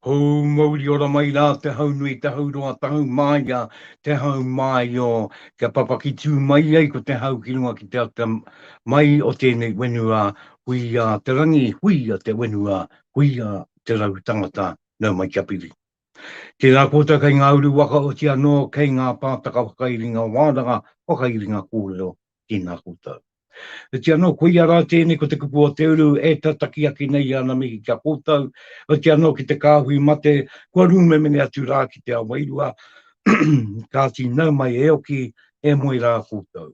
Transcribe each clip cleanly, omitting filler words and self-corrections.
Hou mauri ora mai la te hau nui, te hau roa, te hau mai a, te hau mai o, kia papa ki tū mai ai ko te hau ki runga ki te au te mai o tēnei wenua, hui a te rangi, hui a te wenua, hui a te rau tangata, nau mai kia piri. Tēnā kōtau kei ngā uru waka o tia no, kei ngā pātaka whakairinga wānanga, whakairinga kōrero, tēnā kōtau. E tia no, koe ia rā tēnei ko te kupu o te uru, e tataki aki nei ana mihi kia kōtau, o tia no ki te kāhui mate, kua rume mene atu rā ki te awairua, ka ti nau mai e oki, e moi rā kōtau.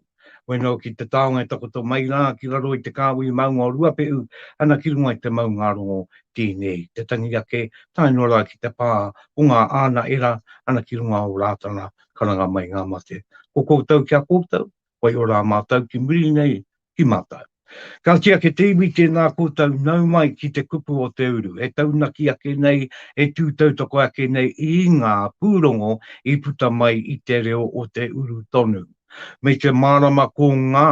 Weno ki te taonga e takoto mai rā, ki raro i te kāhui maunga o rua peu, ana ki runga i te maunga rongo tēnei, te tangi ake, tae no rā ki te pā, o ngā āna era, ana ki runga o rātana, karanga mai ngā mate. Ko kōtau kia kōtau, wai o rā mātau ki muri nei, ki mātau. Ka tia ke te iwi tēnā kōtau nau mai ki te kupu o te uru, e taunaki ake nei, e tūtautoko ake nei i ngā pūrongo i puta mai i te reo o te uru tonu. Me te marama ko ngā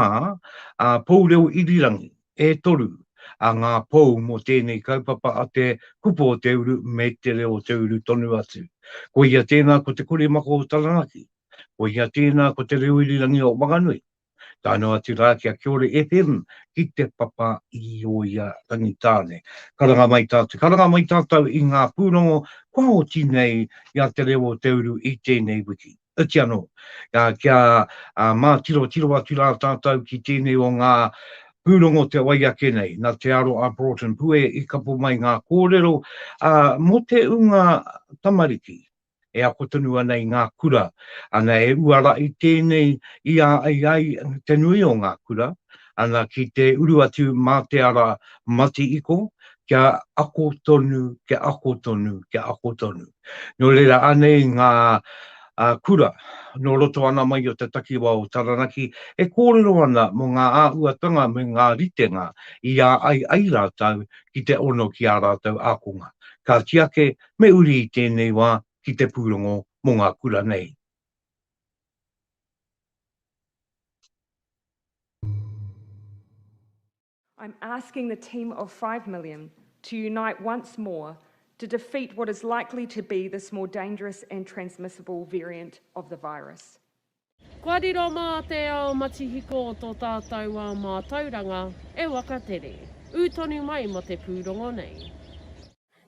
pōreo irirangi, e toru, a ngā pou mo tēnei kaupapa a te kupu o te uru me te reo o te uru tonu atu. Ko ia tēnā ko te kore mako o Taranaki, ko ia tēnā ko te reo irirangi o Wanganui, tāno atu rā kia Kia Ora FM ki te papa i o ia tangitāne. Karanga mai tātou i ngā pūrongo kua o tinei ia te reo o te uru i tēnei wiki. Iti anō, kia mā tiro atu rā tātou ki tēnei o ngā pūrongo te wai ake nei, nā te aro a Broughton Pue i kapo mai ngā kōrero, mo te unga tamariki, e ako tonu ana i ngā kura, ana e uara i tēnei i a ai te nui o ngā kura, ana ki te uru atu mā te ara mati iko, kia ako tonu, kia ako tonu, kia ako tonu. No reira anei ngā kura, no roto ana mai o te takiwa o Taranaki, e kōrero ana mo ngā āuatanga me ngā ritenga i a ai rātau ki te ono ki a rātau ākonga. Ka tiake me uri i tēnei wā ki te pūrongo mo ngā kura nei. I'm asking the team of 5 million to unite once more to defeat what is likely to be this more dangerous and transmissible variant of the virus. Kua riro mā te ao matihiko o tō tātou a mā tauranga, e wakatere. Ūtonu mai mo te pūrongo nei.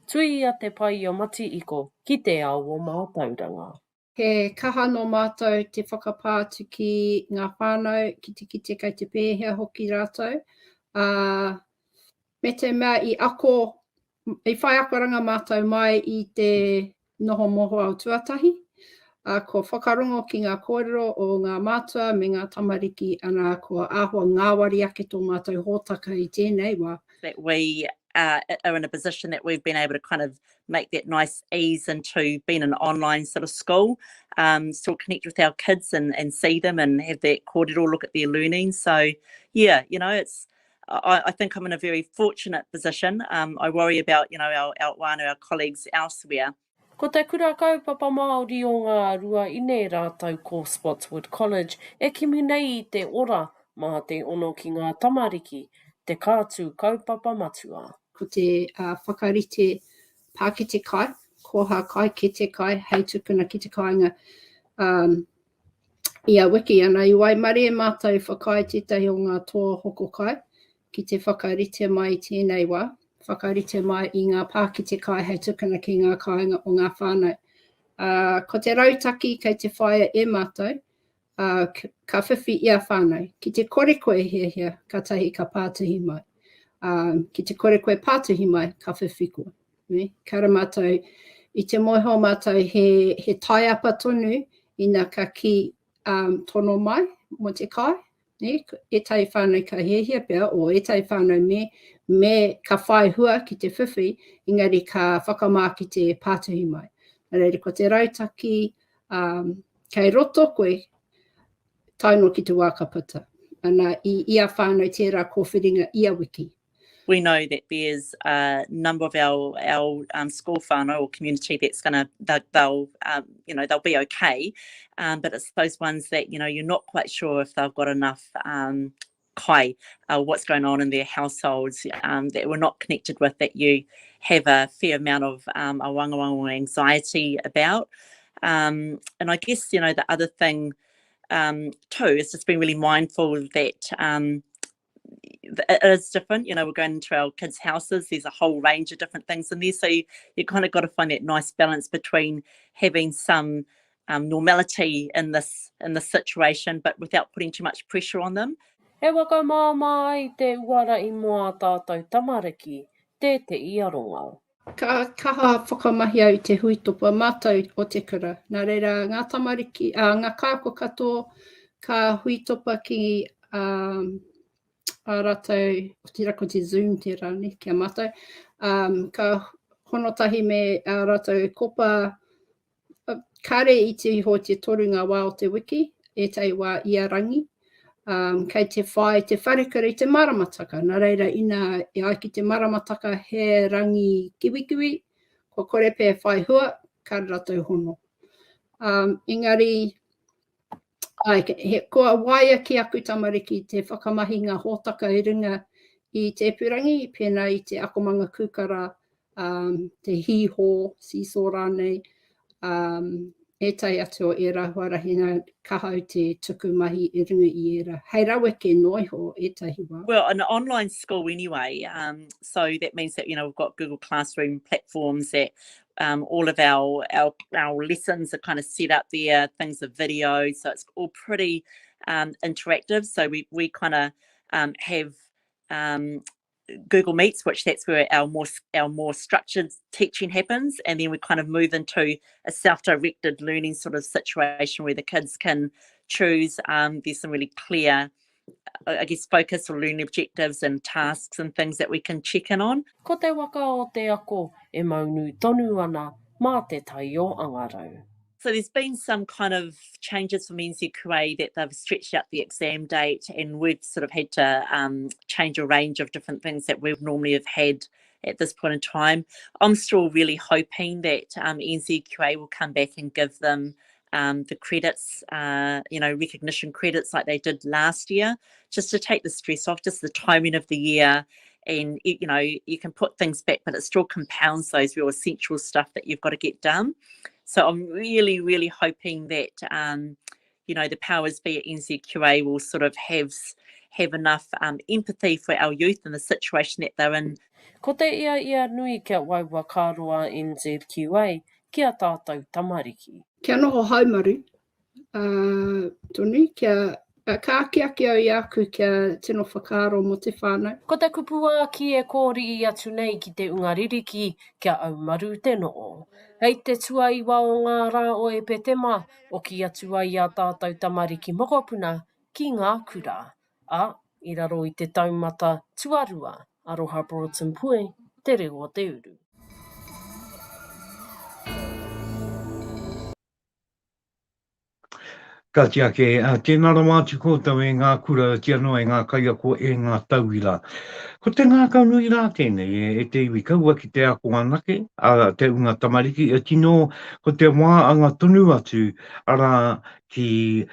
Tui a te pai o mati iko ki te ao o mā tauranga. He kaha no mātou te whakapātu ki ngā whānau, ki te kite kai te pēhea hoki rātou. Me te mea i whai akoranga mātou mai i te noho moho au tuatahi. Ko whakarongo ki ngā kōrero o ngā mātua me ngā tamariki ana ko āhua ngāwari ake tō mātou hōtaka i tēnei wā. That we are in a position that we've been able to kind of make that nice ease into being an online sort of school, still connect with our kids and see them and have that kōrero look at their learning. So yeah, you know, I think I'm in a very fortunate position. I worry about, you know, our colleagues elsewhere. Ko te kura kaupapa Māori o ngā rua i nei rātou ko Spotswood College, e kimi nei i te ora mā te ono ki ngā tamariki, te kātū kaupapa matua. Ko te whakarite Pākete kai, koha kai, kete kai, hei tukuna ki te kāinga ia wiki ana i wai mare e mātou whakai tētahi o ngā toa hoko kai, ki te whakarite mai tēnei wā. Whakarite mai i ngā Pākete kai hei tukuna ki ngā kāinga o ngā whānau. Ko te rautaki kei te whaia e mātou, ka whiwhi ia whānau. Ki te kore koe hea, ka tahi ka pātuhi mai. Ki te kore koe pātuhi mai, ka whiwhi koe. Kara mātou, i te moho mātou he taiapa tonu, ina ka ki tono mai mo te kai. E tai whānau ka hea pia, o e tai whānau me ka whai hua ki te whiwhi, engari ka whakamā ki te pātuhi mai. Reiri, ko te rautaki, kei roto koe, taino ki te wākapata. Ana i ia whānau tērā kōwhiringa ia wiki. We know that there's a number of our school whānau or community that's they'll be okay, but it's those ones that, you know, you're not quite sure if they've got enough kai, what's going on in their households that we're not connected with, that you have a fair amount of a wanga anxiety about. And I guess, you know, the other thing too is just being really mindful that it is different. You know, we're going into our kids' houses, there's a whole range of different things in there, so you kind of got to find that nice balance between having some normality in this situation, but without putting too much pressure on them. He waka māma ai te uara I mua tātou tamariki, te iaronga. Ka kaha whakamahi au te huitopa mātou o te kura. Nā reira, ngā tamariki, ngā kāko katoa, ka huitopa ki a rātou, o te rako te Zoom te rāne, kia mātou. Ka honotahi me a rātou kopa kare I te iho te toru ngā wā o te wiki, e tei wā Iarangi. Kei te whai te wharekura I te maramataka. Nā reira, ina I ai ki te maramataka he rangi kiwikiwi, ko kore pē whai hua, ka rātou hono. Engari, kua waia ki aku tamariki te whakamahi ngā hōtaka I runga I te Epurangi, pēnā I te akomanga kūkara, te hiho, seesaw rānei, e tai atu o e rahuarahina kahau te tuku mahi I runga I era. Hei rawe ke noiho e tahi wā. Well, an online school anyway, so that means that, you know, we've got Google Classroom platforms that all of our lessons are kind of set up there, things are video, so it's all pretty interactive. So we kind of have Google Meets, which that's where our more structured teaching happens, and then we kind of move into a self-directed learning sort of situation where the kids can choose. There's some really clear, I guess, focus or learning objectives and tasks and things that we can check in on. Ko te waka o te ako e maunu tonu ana mā te tai o angarau. So there's been some kind of changes from NZQA that they've stretched out the exam date, and we've sort of had to change a range of different things that we would normally have had at this point in time. I'm still really hoping that NZQA will come back and give them the credits, you know, recognition credits like they did last year, just to take the stress off, just the timing of the year. And, you know, you can put things back, but it still compounds those real essential stuff that you've got to get done. So I'm really, really hoping that, you know, the powers be at NZQA will sort of have enough empathy for our youth and the situation that they're in. Ko te ia nui kia waiwa kāroa NZQA, kia tātou tamariki. Kia noho haumaru, tonu, kia ka aki au I aku kia tino whakaaro mo te whānau. Ko te kupua ki e kōri I atu nei ki te ungaririki kia aumaru te noo. Hei te tuaiwa o ngā rā o e petema o ki atu ai a tātou tamariki mokopuna ki ngā kura. I raro I te taumata tuarua, Aroha Broughton Pue, te reo o te uru. Ka tia ke, tēnā ra mātu kōtau e ngā kura, tia noa e ngā kaia ko e ngā tauira. Ko te ngā kaunui rā tēnei, e te iwi kaua ki te ako anake, te unga tamariki, e tino ko te wā anga tonu atu, ara ki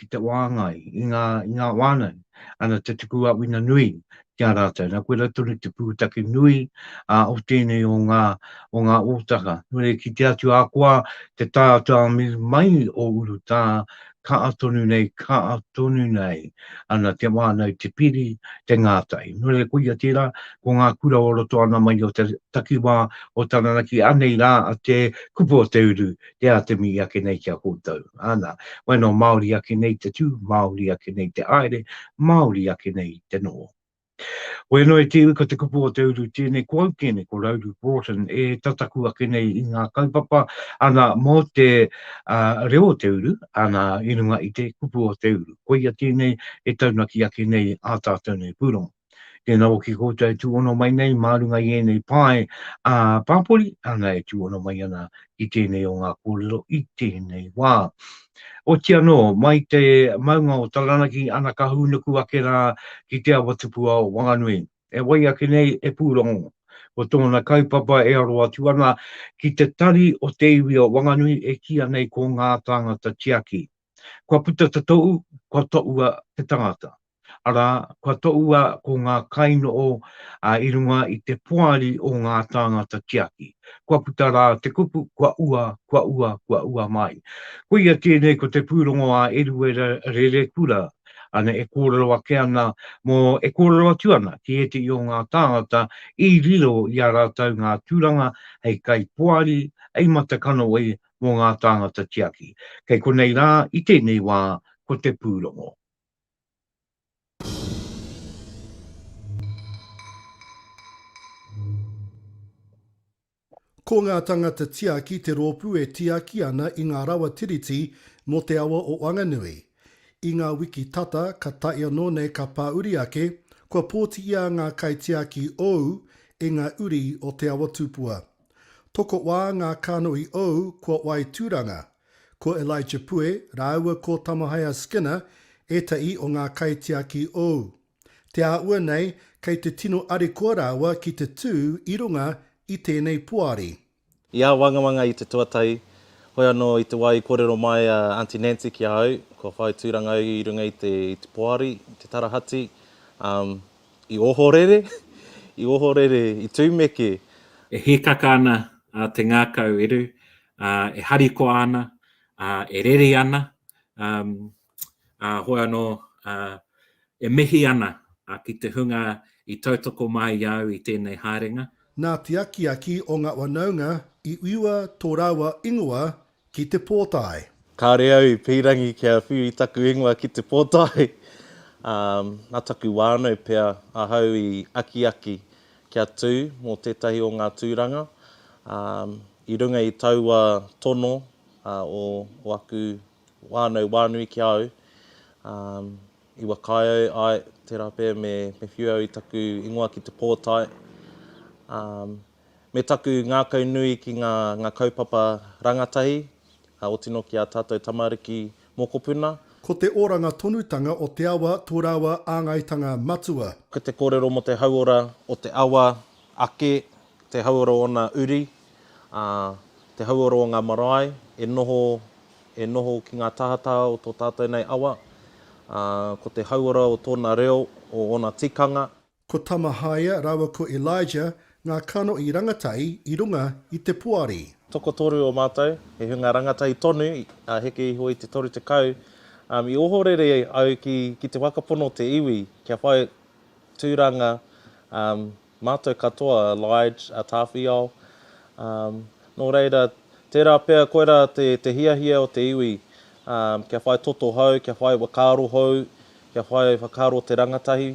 te wāngai, I ngā wānau, ana te tuku a wina nui, kia rātou. Nā koe tonu te pūtake nui, o tēnei o ngā ōtaka. Nui ki te atu a koa, te tātua mai o uru tā, ka atonu nei, ana te wānau te piri, te ngātai. Nui koia tērā, ko ngā kura o roto ana mai o te takiwā o Taranaki, anei rā a te kupu o te uru, te a te mi ake nei kia koutou. Ana, waino Māori ake nei te tū, Māori ake nei te aere, Māori ake nei te noo. Waino e te ko te kupu o te uru, tēnei ko au kēnei ko Raudu Broughton, e tataku ake nei I ngā kaupapa, ana mō te reo o te uru, ana I runga I te kupu o te uru. Koia tēnei e taunaki ake nei a tātou nei pūrongo. Tēnā o ki koutou tūono mai nei, mārunga I enei pai pāpori, ana e tūono mai ana I tēnei o ngā kōrero I tēnei wā. O tia no, mai te maunga o Taranaki, ana ka hunuku ake rā ki te awa tupua o Wanganui. E wai ake nei e pūrongo. O tōna kaupapa e aroa tuana ki te tari o te iwi o Wanganui e kia nei ko ngā tangata tiaki. Kua puta tatou, kua toua te tangata. Ara, kua toua ko ngā kaino o i runga i te puari o ngā tāngata tiaki. Kua putara te kupu, kua ua mai. Ko ia tēnei ko te pūrongo a eru e re kura, ana e kōrero ake ana, mō e kōrero atu ana, ki e te i o ngā tāngata, i riro i a rātau ngā tūranga, hei kai puari, ei matakano e mō ngā tāngata tiaki. Kei konei rā, i tēnei wā, ko te pūrongo. Ko ngā tangata tiaki te rōpū e tiaki ana i ngā rawa tiriti mō te awa o Wanganui. I ngā wiki tata ka taia no nei ka pāuri ake, kua pōti ia ngā kai tiaki ou e ngā uri o te awa tupua. Toko wā ngā kānoi ou kua wai tūranga. Ko Elijah Pue, rāua ko Tamahaya Skinner, e tai o ngā kai tiaki ou. Te āua nei, kei te tino arikoa rāua ki te tū i runga i tēnei puari. Ia wangawanga i te tuatai, hoi anō i te wai kōrero mai Auntie Nancy ki au, ko whai tūranga i runga i te puari, te tarahati, i ohorere, i tūmeke. E hekaka ana te ngākau eru, e harikoa ana, e rere ana, hoi anō e mihi ana ki te hunga i tautoko mai au i tēnei haerenga. Nā te aki o ngā wanaunga i uiua tō rāua ingoa ki te pōtai. Kāre au i pirangi kia whiu i taku ingoa ki te pōtai. Nā taku wānau pia ahau i aki kia tū mō tētahi o ngā tūranga. I runga i taua tono o aku wānui ki au. I wakai au ai te rape me whiu au i taku ingoa ki te pōtai. Me taku ngākau nui ki ngā kaupapa rangatahi, o tino ki a tātou tamariki mokopuna. Ko te oranga tonutanga o te awa tō rāua āngaitanga matua. Ko te kōrero mo te hauora o te awa ake, te hauora o ngā uri, te hauora o ngā marae, e noho ki ngā tahataha o tō tātou nei awa. Ko te hauora o tōna reo o ona tikanga. Ko Tamahaya rāua ko Elijah, ngā kano i rangatai i runga i te puari. Toko toru o mātou, he hunga rangatai tonu, heke i hoi te toru te kau. I ohorere au ki te wakapono te iwi, kia whai tūranga mātou katoa, Elijah, a tāwhiao. Nō reira, tērā pēr koera te hiahia o te iwi, kia whai toto hau, kia whai wakaro hau, kia whai whakaro te rangatahi,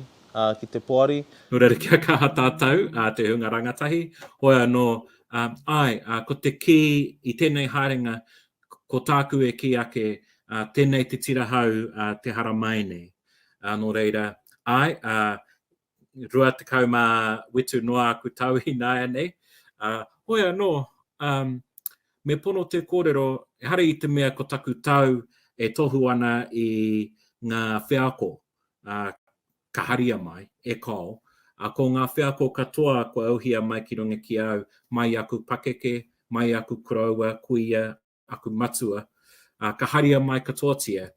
ki te puari. Nō reira kia kaha tātou, te hunga rangatahi. Hoi anō, ko te ki i tēnei haerenga, ko tāku e ki ake tēnei te tirahau te haramaine. Nō reira, rua te kau mā wetu noa aku tau i nāia nei. Hoi anō, me pono te kōrero, hare i te mea ko taku tau e tohu ana i ngā whiako, ka haria mai, e kau. Ko ngā whiako katoa ko auhia mai ki runga ki au, mai aku pakeke, mai aku kuraua, kuia, aku matua. Ka haria mai katoatia,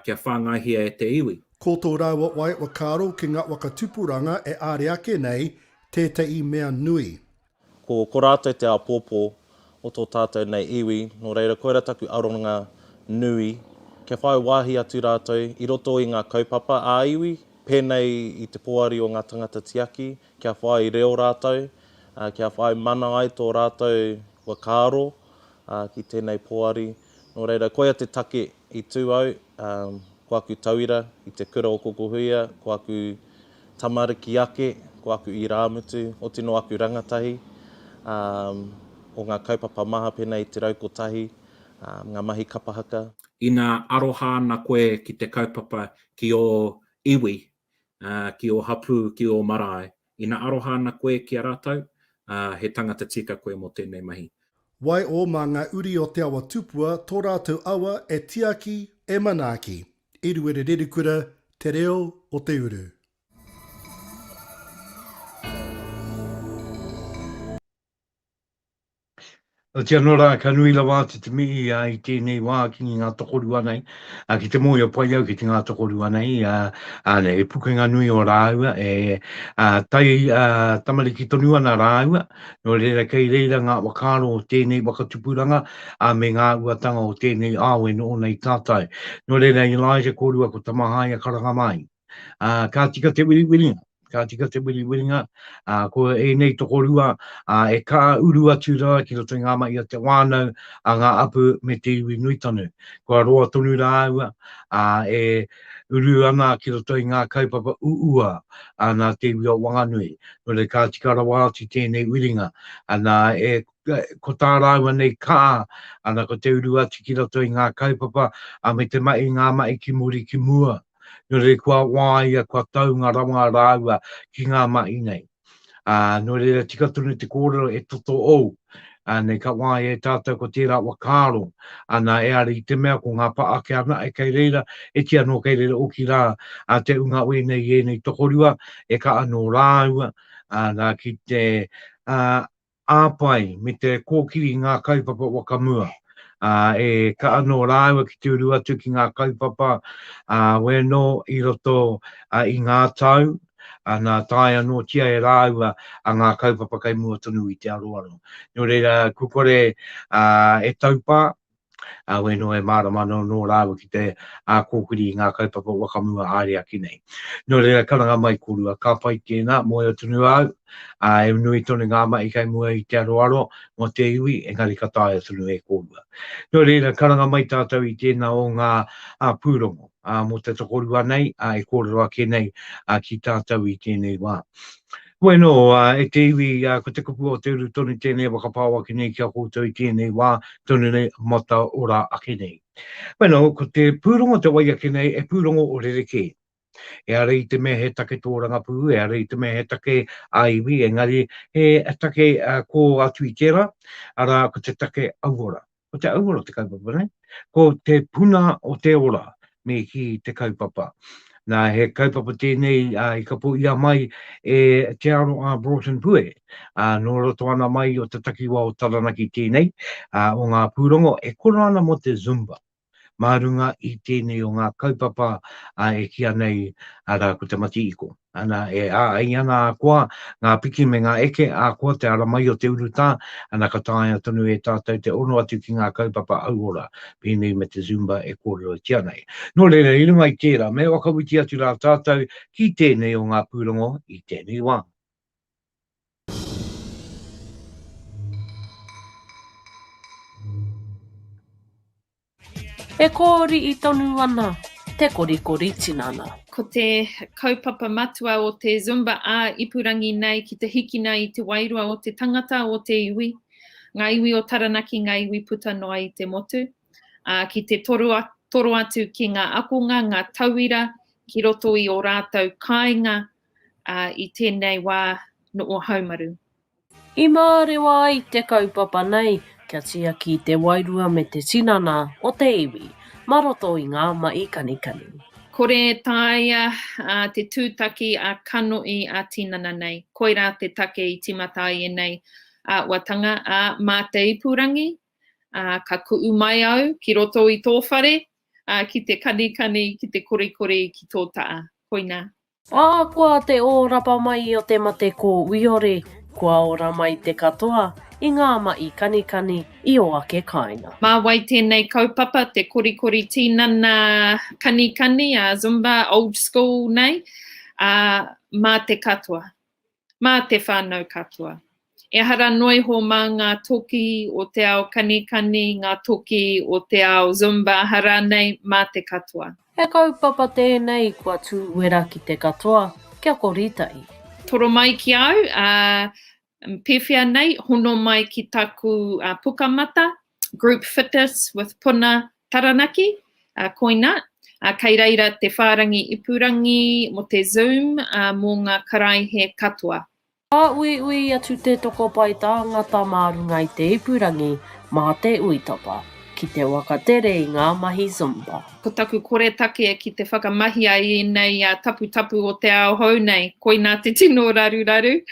kia whāngahia e te iwi. Ko tō rāua wai wakaro ki ngā wakatupuranga e āre ake nei, tētai mea nui. Ko rātou te apōpō o tō tātou nei iwi, nō reira koera taku aronga nui, kia whai wāhi atu rātou, i roto i ngā kaupapa a iwi, pēnei i te poari o ngā tangata tiaki, kia whai reo rātou, kia whai mana ai tō rātou wakaro ki tēnei poari. Nō reira, koia te take i tū au, ko aku tauira i te kura o kokohuia, ko aku tamariki ake, ko aku i rāmutu, o tino aku rangatahi, o ngā kaupapa maha pēnei te raukotahi, ngā mahi kapahaka. Ina aroha ana koe ki te kaupapa ki o iwi, ki o hapu, ki o marae. Ina aroha ana koe ki a rātou, he tangata tika koe mo tēnei mahi. Wai o mā ngā uri o te awa tupua, tō rātou awa e tiaki e manaaki. Eru ere rerikura, te reo o te uru. O te anora ka nui la wā te mihi I tēnei wā ki ngā tokorua nei. Ki te mōia pai au ki te ngā tokorua nei. E pukenga nui o rāua. Tai tamariki tonu ana rāua. No reira kei reira ngā wakaro o tēnei wakatupuranga. Me ngā uatanga o tēnei awe no nei tātai. No reira Elijah korua ko tamahai a karanga mai. Ka tika te wiriwiringa. Ka tika te wiriwiringa. Ko e nei tokorua. E ka uru atu rā ki roto i ngā mai a te wānau a ngā apu me te iwi nui tonu. Kua roa tonu rāua e uru ana ki roto i ngā kaupapa uua nā te iwi o Wanganui. No re ka tikara wā atu tēnei wiringa. Ko tā rāua nei kā ana ko te uru atu ki roto i ngā kaupapa me te mai ngā mai ki muri ki mua. No re kua wāia kua tau ngā rawa rāua ki ngā mai nei. No reira tika tunu te kōrero e toto ou. Nei ka wāi e tātou ko tērā wakaro. E ara i te mea ko ngā paake ana e kei reira. E tia no kei reira o ki rā. Te unga ue nei e nei tokorua. E ka anō rāua. Nā ki te āpai me te kōkiri ngā kaupapa wakamua. E ka anō rāua ki te uru atu ki ngā kaupapa. Weno i roto i ngā tau. Nā tai anō tia e rāua ngā kaupapa kai mua tonu i te aroaro. No reira kukore e taupā, weno e māramano no rāua ki te kōkiri i ngā kaupapa wakamua ārea ki nei. No reira karanga mai korua, ka pai tēnā, moe o tonu au, e nui tonu ngā mai kai mua i te aroaro, mo te iwi, engari ka tae tonu e korua. No reira karanga mai tātou i tēnā o ngā pūrongo. Mo te tokorua nei, e kōrero ake nei ki tātou i tēnei wā. Bueno, e te iwi, ko te kupu o te uru tonu tēnei wakapāwa ki nei kia koutou i tēnei wā, tonu nei mata ora ake nei. Bueno, ko te pūrongo te wai ake nei, e pūrongo o rereke. E ara i te mea he take tōranga pū, e ara i te mea he take aiwi, engari he take ko atu i tērā, ara ko te take aurora. Ko te aurora te kaupapa nei. Ko te puna o te ora. Me ki te kaupapa. Nā he kaupapa tēnei i ka po ia mai e te aro a Broughton Pue. Nō roto ana mai o te takiwa o Taranaki tēnei. O ngā pūrongo e kora ana mo te Zumba. Mārunga i tēnei o ngā kaupapa e kia nei ara ko te mati iko. Ana e ai ana a koa, ngā piki me ngā eke a koa te ara mai o te uruta, ana ka tae tonu e tātou te ono atu ki ngā kaupapa aurora, pēnei me te Zumba e kōrero tia nei. No reira, i runga i tērā, me wakawiti atu rā tātou ki tēnei o ngā pūrongo i tēnei wā. E kōri i tonu ana, te korikori tinana. Ko te kaupapa matua o te Zumba ipurangi nei ki te hikina i te wairua o te tangata o te iwi. Ngā iwi o Taranaki, ngā iwi puta noa i te motu. Ki te toro atu ki ngā akonga, ngā tauira, ki roto i o rātou kāinga i tēnei wā no o haumaru. I mārewa i te kaupapa nei, kia tia ki te wairua me te tinana o te iwi, maroto i ngā mai kanikani. Kore taia te tūtaki a kanoi a tinana nei. Koira te take i timatai e nei watanga mā te ipurangi, ka kuu mai au ki roto i tō whare, ki te kanikani, ki te korikori ki tō taa. Koina. Kua te ōrapa mai o te mate ko Wiore, kua ora mai te katoa, i ngā mai kanikani i o ake kaina. Mā wai tēnei kaupapa, te korikori tinana kanikani, Zumba, old school nei, mā te katoa, mā te whānau katoa. E hara noi ho mā ngā toki o te ao kanikani, ngā toki o te ao Zumba, hara nei mā te katoa. E kaupapa tēnei kua tūwera ki te katoa, kia koritai. Toro mai ki au, pewhia nei, hono mai ki taku pukamata, group fitness with Puna Taranaki, koina. Kei reira te whārangi ipurangi mo te Zoom mō ngā karai he katoa. Ui atu te toko pai tāngata mārunga i te ipurangi mā te uitapa, ki te wakatere i ngā mahi Zumba. Ko taku kore take ki te whakamahi ai nei tapu o te ao hou nei, koina te tino raru.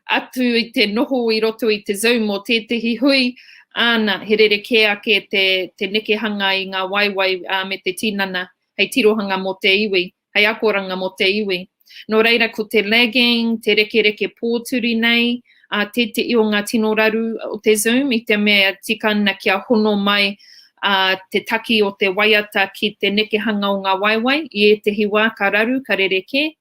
Atu i te noho i roto i te Zoom o tētahi hui, Ana, he rerekē ake te nekehanga i ngā waiwai me te tinana, hei tirohanga mo te iwi, hei akoranga mo te iwi. Nō reira, ko te lagging, te reke pōturi nei, te i o ngā tino raru o te Zoom, i te mea tikana kia hono mai te taki o te waiata ki te nekehanga o ngā waiwai, i e te hiwa ka raru, ka rereke.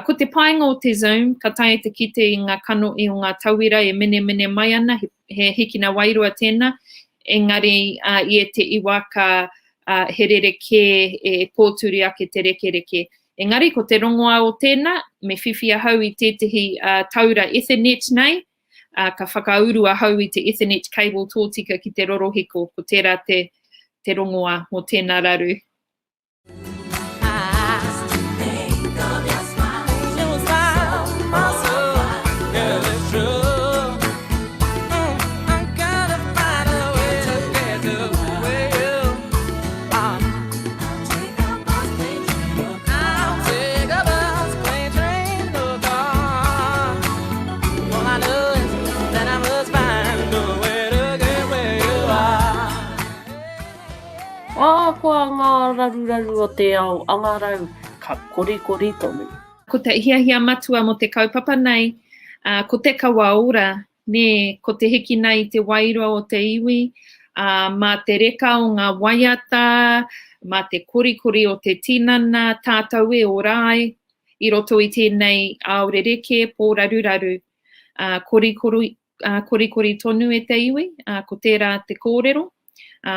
Ko te painga o te Zoom, ka tae te kite i ngā kano i o ngā tauira e mene mai ana, he hikina wairua tēnā, engari i e te iwa ka he rereke e pōturi ake te reke. Engari, ko te rongoa o tēnā, me whiwhia hau i tētahi taura Ethernet nei, ka whakaurua hau i te Ethernet cable tōtika ki te rorohiko, ko tērā te rongoa o tēnā raru. Koa ngā raru o te ao angarau, ka korikori tonu. Ko te hiahia matua mo te kaupapa nei, ko te kawaora, ne, ko te hiki nei te wairua o te iwi, ma te reka o ngā waiata, ma te korikori o te tinana, tātau e o rai, i roto i tēnei ao rereke, pō raru, korikori tonu e te iwi, ko tērā te kōrero,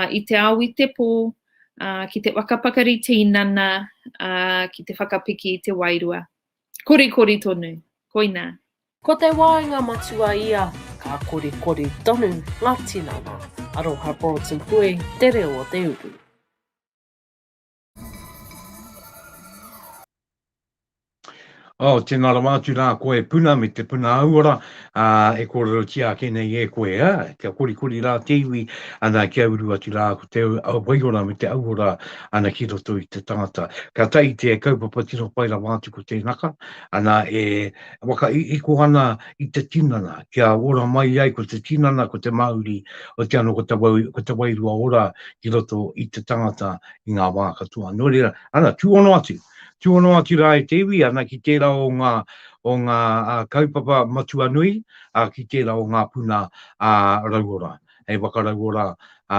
i te ao i te pō, ki te wakapakari tinana, ki te whakapiki i te wairua. Korikori tonu, koina. Ko te wāinga matua ia, ka korikori tonu, ngā tinana. Aroha Bronson Pui, te reo o te uru. Tēnā rā mātu rā koe puna me te puna auara, e kōrero tia kēnei e koe, kia korikori rā te iwi, ana kia uru atu rā ko te waiora me te auara, ana ki roto i te tangata. Ka tai te kaupapa tino paira mātu ko te naka, ana e waka iko ana i te tinana, kia ora mai ai ko te tinana, ko te Māori, o te ano ko te wairua ora ki roto i te tangata i ngā wā katoa. Nō reira, ana tūono atu. Tūono atu rā e te iwi, ana ki tērā o ngā kaupapa matua nui, ki tērā o ngā puna rauora. Hei waka rauora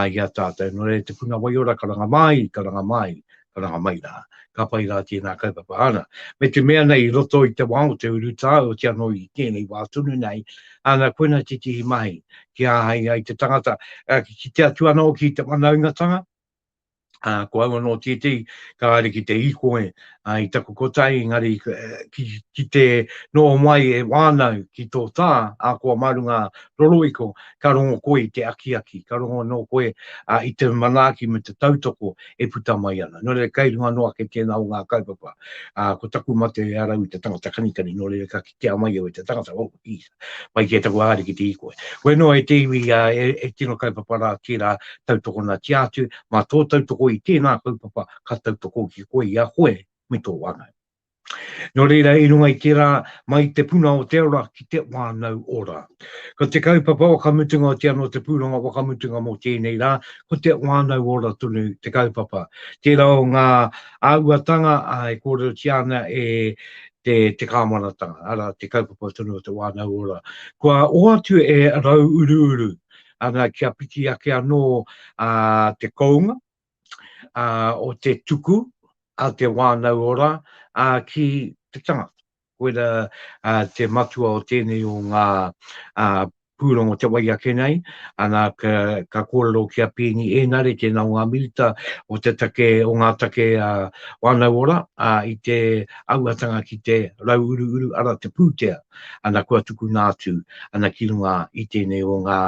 i a tātou. Nō re te puna waiora, karanga mai rā. Ka pai rā tēnā kaupapa ana. Me te mea nei, roto i te wā o te uruta, o te anō i tēnei wā tunu nei, ana koina te tihi mahi, ki a hei ai te tangata, ki te atu ana o ki te manaungatanga, ko aua no tētei, ka are ki te ikoe, i taku kotai, ngari ki te no mai e wānau ki tō tā, kua marunga roroiko, ka rongo koe i te aki, ka rongo no koe i te manaki me te tautoko e puta mai ana. Nō re kairunga noa ke tēnā o ngā kaupapa, ko taku mate e arau i te tangata kanikani, nō re ka ki te amai o i te tangata, mai ke taku are ki te ikoe. Koe noa e te iwi e tino kaupapa rā tērā tautoko na tiatu, ma tō tautoko i tēnā kaupapa ka tautoko ki koe i a koe me tō wānau. Nō reira i runga i tērā mai te puna o te ora ki te wānau ora. Ko te kaupapa wakamutunga o te ano te pūronga wakamutunga mo tēnei rā, ko te wānau ora tunu te kaupapa. Tērā o ngā auatanga e kōrero tiana e te kāmaratanga, ara te kaupapa tunu o te wānau ora. Kua o atu e rau uru, ana kia piti ake anō te kounga, o te tuku, a te wānau ora, ki te tangata. Koera te matua o tēnei o ngā pūrongo te wai ake nei, ana ka kōrero kia pēni enare tēnā o ngā milita o te take, o ngā take wānau ora, i te auatanga ki te rau uru, ara te pūtea, ana kua tuku nātu, ana ki runga i tēnei o ngā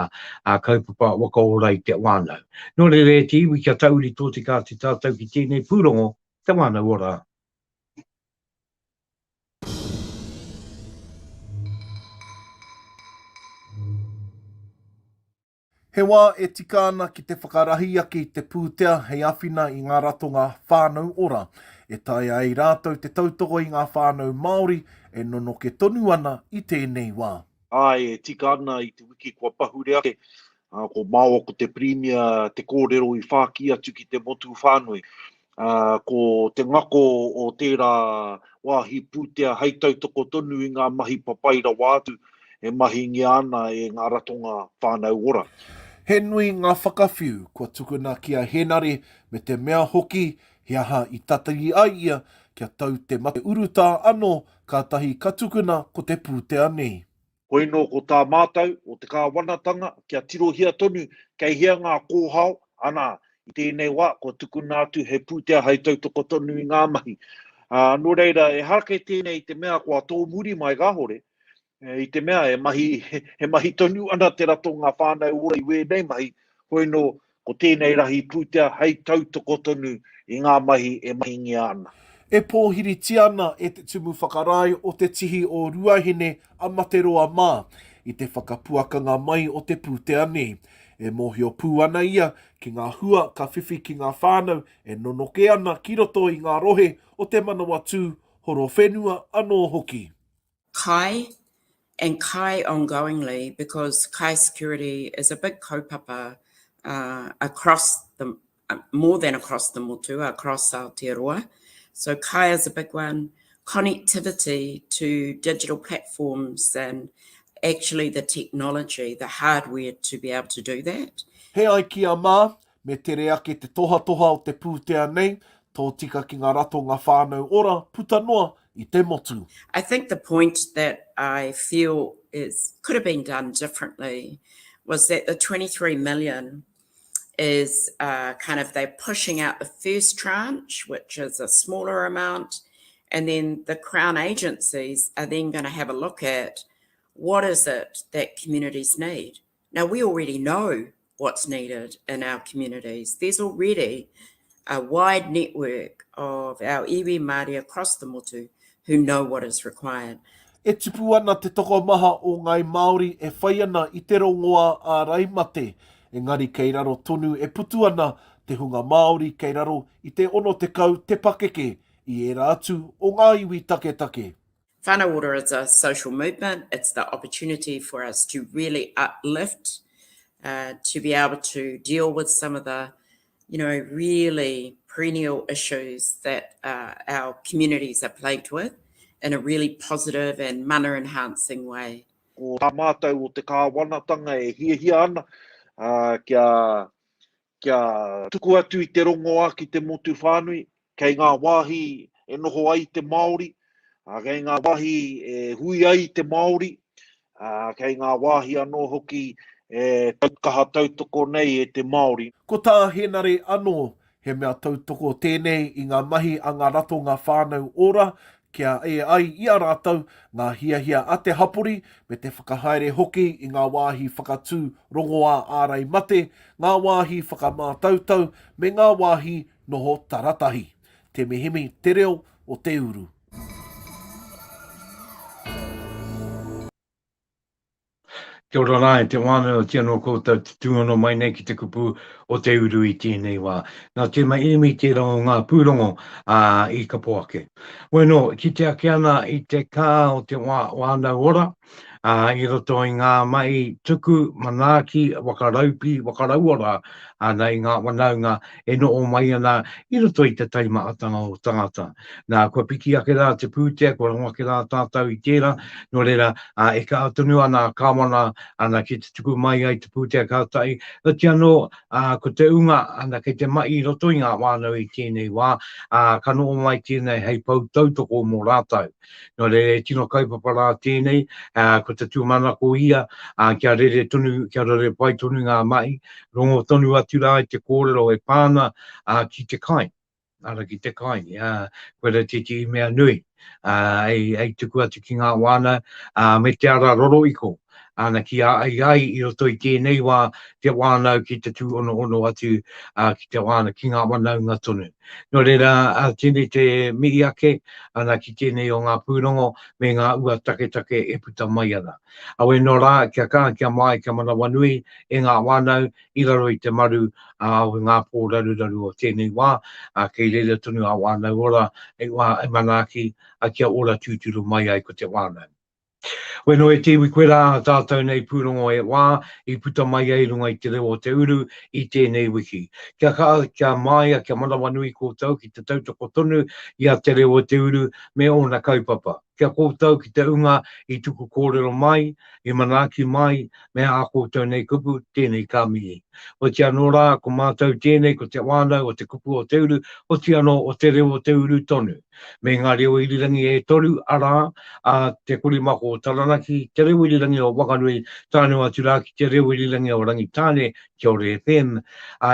kaupapa waka ora i te wānau. Nō re te iwi kia tauri tō te kā te tātou ki tēnei pūrongo, te wānau ora. He wā e tika ana ki te whakarahi ake i te pūtea hei awhina i ngā ratonga whānau ora. E tae ai rātou te tautoko i ngā whānau Māori e nono ke tonu ana i tēnei wā. Ai, e tika ana i te wiki kua pahure ake ko māua ko te premier te kōrero I whāki atu ki te motu whānui. Ko te ngako o tērā wāhi pūtea hei tautoko tonu I ngā mahi papaira wātu e mahi ngia ana e ngā ratonga whānau ora. He nui ngā whakawhiu, kua tukuna kia henare me te mea hoki, he aha I tatagi ai ia, kia tau te mate uruta anō, ka tahi katukuna ko te pūtea nei. Hoi no ko tā mātau o te kāwanatanga, kia tirohia tonu, kei hea ngā kōhao, ana I tēnei wā, ko tukuna atu he pūtea hei tautoko tonu I ngā mahi. Nō reira, e harake tēnei te mea kua tō muri mai gāhore, I te mea he mahi tonu ana te rato ngā whānau ora I wēnei mahi, hoi no ko tēnei rahi pūtea hei tautoko tonu I ngā mahi e mahi ngia ana. E pōhiri tiana e te tumu whakarai o te tihi o Ruahine Amateroa mā I te whakapuakanga mai o te pūtea nei. E mōhio pū ana ia ki ngā hua ka whiwhi ki ngā whānau e nonoke ana ki roto I ngā rohe o te manawa tū horo whenua anō hoki. Kai and kai ongoingly, because kai security is a big kaupapa across the, more than across the motu, across Aotearoa. So kai is a big one. Connectivity to digital platforms and actually the technology, the hardware to be able to do that. He ai ki a mā, me tere ake te toha-toha o te pūtea nei, tō tika ki ngā rato ngā whānau ora, puta noa I te motu. I think the point that I feel could have been done differently was that the 23 million is kind of they're pushing out the first tranche, which is a smaller amount, and then the Crown agencies are then going to have a look at what is it that communities need. Now, we already know what's needed in our communities. There's already a wide network of our iwi Māori across the motu who know what is required. E tipu ana te toko maha o ngai Māori e whai ana I te rongoa a Raimate. Engari kei raro tonu e putu ana te hunga Māori kei raro I te ono te kau te pakeke I e rātu o ngā iwi take. Whānau ora is a social movement. It's the opportunity for us to really uplift, to be able to deal with some of the, really perennial issues that our communities are plagued with in a really positive and mana-enhancing way. Ko tā mātou o te kāwanatanga e hia ana, kia tuku atu I te rongoa ki te motu whānui, kei ngā wāhi e noho ai te Māori, kei ngā wāhi e hui ai te Māori, kei ngā wāhi anō hoki e kaha tautoko nei e te Māori. Ko tā henare anō, he mea tautoko tēnei I ngā mahi a ngā rato ngā whānau ora, kia e ai I a rātau ngā hiahia a te hapori me te whakahaere hoki I ngā wāhi whakatū rongoa ārai mate, ngā wāhi whakamātautau me ngā wāhi noho taratahi. Te mihimi te reo o te uru. Kia ora nai, te wānau o tēnō koutou te tūono mai nei ki te kupu o te uru I tēnei wā. Nā te mai imi te rao ngā pūrongo I ka poake. Bueno, ki te ake ana I te kā o te wānau ora, I roto I ngā mai tuku, manaaki, wakarau ora, nei ngā wanaunga e no o mai ana I roto I te taimaatanga o tangata. Nā kua piki ake rā te pūtea, kua rongo ake rā tātou I tērā, no reira e ka atunu ana kāwana ana ki te tuku mai ai te pūtea kātai. Rati anō, ko te unga ana kei te mai I roto I ngā wānau I tēnei wā, ka no o mai tēnei hei pau tautoko mō rātau. No reira tino kaupapa rā tēnei, ko te tūmana ko ia, kia rere pai tonu ngā mai, rongo tonu atu rā I te kōrero e pāna ki te kai. Ara ki te kai, koe te mea nui, ei tuku atu ki ngā wāna, me te ara roro iko. Ana ki ai I roto I tēnei wā, te wānau ki te tūono atu ki te wāna ki ngā wānaunga tonu. No reira, tēnei te mihi ake, ana ki tēnei o ngā pūrongo, me ngā ua take e puta mai ana. Awe no rā, kia kā, kia mai, kia mana wanui, e ngā wānau, I raro I te maru, o ngā pō raru o tēnei wā, kei reira tonu a wānau ora, e manaaki, a kia ora tūturu mai ai ko te wānau. Weno e te iwi koe rā tātou nei pūrongo e wā, I puta mai e runga I te reo o te uru I tēnei wiki. Kia maia, kia manawanui kōtau ki te tautoko tonu I a te reo o te uru me ona kaupapa. Kia kōtau ki te unga I tuku kōrero mai, I manaki mai, me a kōtau nei kupu, tēnei kāmihi. O te anō rā, ko mātou tēnei, ko te wānau o te kupu o te uru, o te anō o te reo o te uru tonu. Me ngā reo irirangi e toru arā, a te kurimako o Taranaki, te reo irirangi o Wakanui, tānu atu rā ki te reo irirangi o Rangitāne, kia ore FM,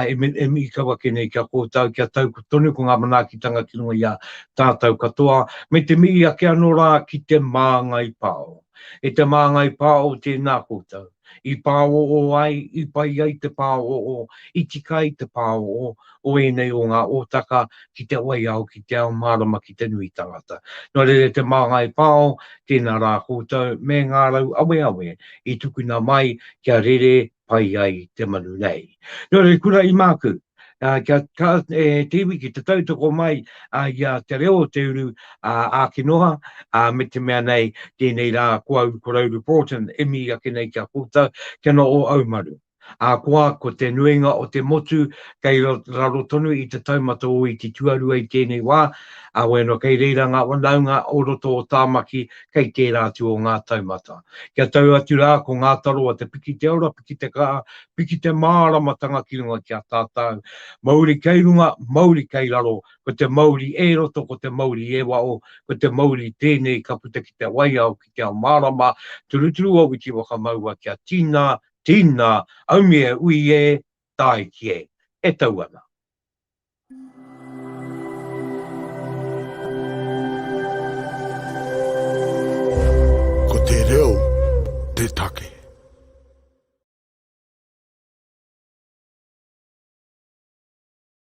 e mi kawa kene kia kōtau, kia tau ko tonu ko ngā manakitanga ki runga ia tātou katoa, me te mi a kia anō rā ki te māngai pāo. E te māngai pāo tēnā kōtau. I pāo o ai, I pai ai te pāo o, I tikai te pāo o enei o ngā otaka ki te wai au, ki te ao marama, ki te nui tangata. No rere te māngai pāo, tēnā rā kōtau, me ngā rau awe I tukuna mai kia rere pai ai te manu nei. No rere kura I māku, kia te iwi ki te tautoko mai ia te reo o te uru a ki noha, me te mea nei tēnei rā kua Korau Porton, emi a ki nei kia kōtau, kia no o aumaru. Koa ko te nuenga o te motu, kei raro tonu I te taumata o I te tuaru ai tēnei wā, weno kei reira ngā wanaunga o roto o tāmaki kei te rātu o ngā taumata. Kia tau atu rā ko ngā taro a te piki te aura, piki te kā, piki te māramatanga ki runga kia tātau. Mauri kei runga, mauri kei raro, ko te mauri e roto, ko te mauri e wao, ko te mauri tēnei ka puta ki te waiau, ki te ao marama, turuturu o wiki waka maua kia tina, aumia ui e, tai ki e. E tau ana.